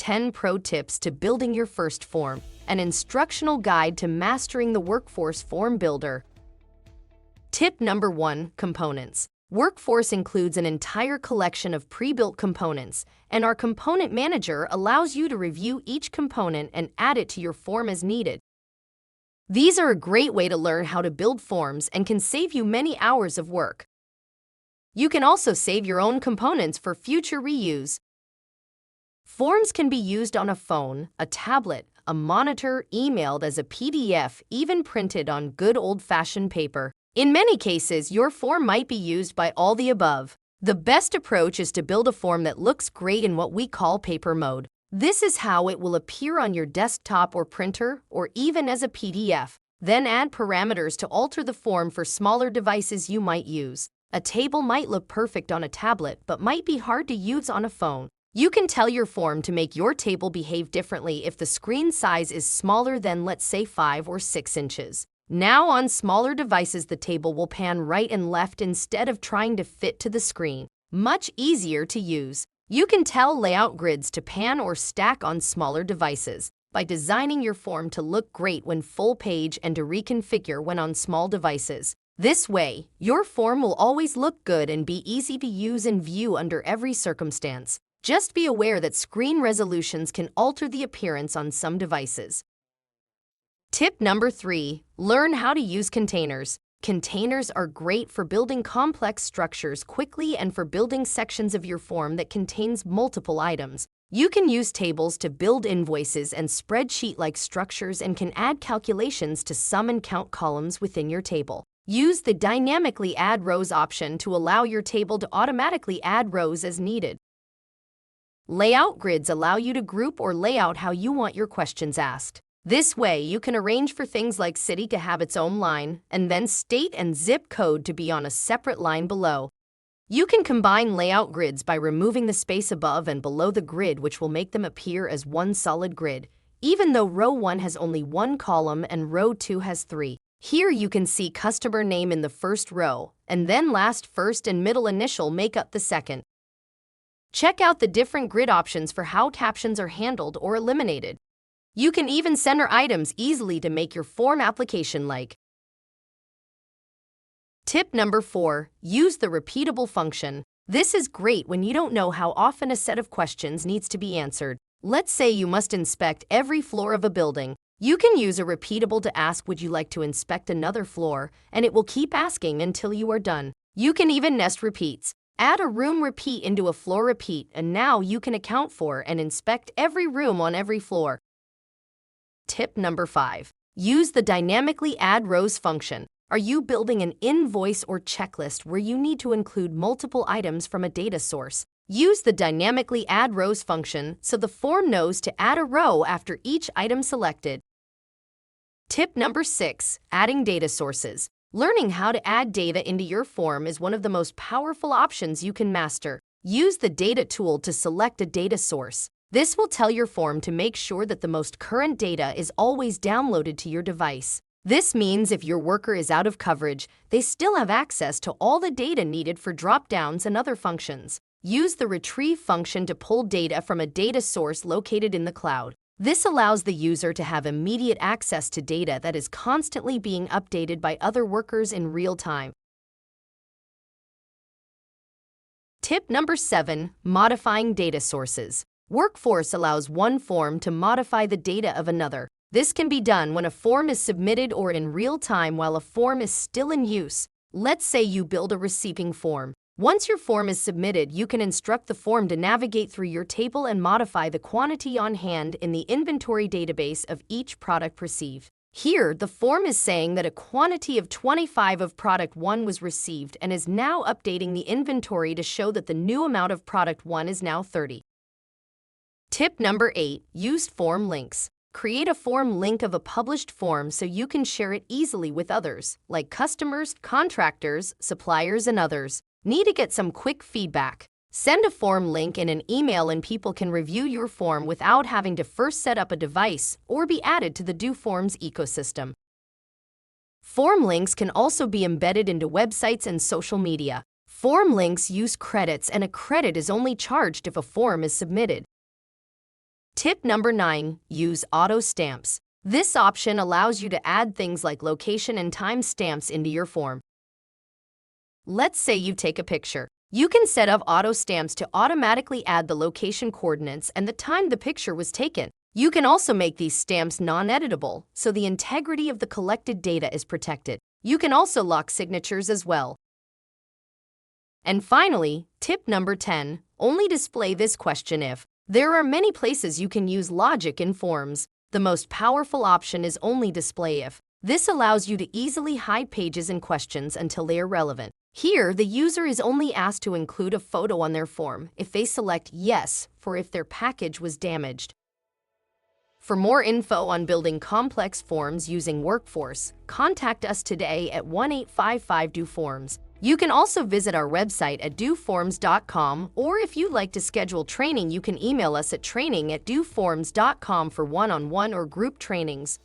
10 pro tips to building your first form, an instructional guide to mastering the workforce form builder. Tip number 1, components. Workforce includes an entire collection of pre-built components, and our component manager allows you to review each component and add it to your form as needed. These are a great way to learn how to build forms and can save you many hours of work. You can also save your own components for future reuse. Forms can be used on a phone, a tablet, a monitor, emailed as a PDF, even printed on good old-fashioned paper. In many cases, your form might be used by all the above. The best approach is to build a form that looks great in what we call paper mode. This is how it will appear on your desktop or printer, or even as a PDF. Then add parameters to alter the form for smaller devices you might use. A table might look perfect on a tablet, but might be hard to use on a phone. You can tell your form to make your table behave differently if the screen size is smaller than, let's say, 5 or 6 inches. Now on smaller devices, the table will pan right and left instead of trying to fit to the screen. Much easier to use. You can tell layout grids to pan or stack on smaller devices by designing your form to look great when full page and to reconfigure when on small devices. This way, your form will always look good and be easy to use and view under every circumstance. Just be aware that screen resolutions can alter the appearance on some devices. Tip number 3, learn how to use containers. Containers are great for building complex structures quickly and for building sections of your form that contains multiple items. You can use tables to build invoices and spreadsheet-like structures and can add calculations to sum and count columns within your table. Use the dynamically add rows option to allow your table to automatically add rows as needed. Layout grids allow you to group or lay out how you want your questions asked. This way, you can arrange for things like city to have its own line, and then state and zip code to be on a separate line below. You can combine layout grids by removing the space above and below the grid, which will make them appear as one solid grid, even though row 1 has only 1 column and row 2 has 3. Here you can see customer name in the first row, and then last first and middle initial make up the second. Check out the different grid options for how captions are handled or eliminated. You can even center items easily to make your form application-like. Tip number 4, use the repeatable function. This is great when you don't know how often a set of questions needs to be answered. Let's say you must inspect every floor of a building. You can use a repeatable to ask, would you like to inspect another floor, and it will keep asking until you are done. You can even nest repeats. Add a room repeat into a floor repeat, and now you can account for and inspect every room on every floor. Tip number 5, use the dynamically add rows function. Are you building an invoice or checklist where you need to include multiple items from a data source? Use the dynamically add rows function so the form knows to add a row after each item selected. Tip number 6, adding data sources. Learning how to add data into your form is one of the most powerful options you can master. Use the data tool to select a data source. This will tell your form to make sure that the most current data is always downloaded to your device. This means if your worker is out of coverage, they still have access to all the data needed for drop-downs and other functions. Use the retrieve function to pull data from a data source located in the cloud. This allows the user to have immediate access to data that is constantly being updated by other workers in real time. Tip number 7, modifying data sources. Workforce allows one form to modify the data of another. This can be done when a form is submitted or in real time while a form is still in use. Let's say you build a receiving form. Once your form is submitted, you can instruct the form to navigate through your table and modify the quantity on hand in the inventory database of each product received. Here, the form is saying that a quantity of 25 of product 1 was received and is now updating the inventory to show that the new amount of product 1 is now 30. Tip number 8, use form links. Create a form link of a published form so you can share it easily with others, like customers, contractors, suppliers, and others. Need to get some quick feedback? Send a form link in an email and people can review your form without having to first set up a device or be added to the doForms ecosystem. Form links can also be embedded into websites and social media. Form links use credits, and a credit is only charged if a form is submitted. Tip number 9, use auto stamps. This option allows you to add things like location and time stamps into your form. Let's say you take a picture. You can set up auto stamps to automatically add the location coordinates and the time the picture was taken. You can also make these stamps non-editable, so the integrity of the collected data is protected. You can also lock signatures as well. And finally, tip number 10, only display this question if. There are many places you can use logic in forms. The most powerful option is only display if. This allows you to easily hide pages and questions until they are relevant. Here, the user is only asked to include a photo on their form if they select yes for if their package was damaged. For more info on building complex forms using Workforce, contact us today at 1-855-DoForms. You can also visit our website at doForms.com, or if you'd like to schedule training, you can email us at training@doForms.com for one-on-one or group trainings.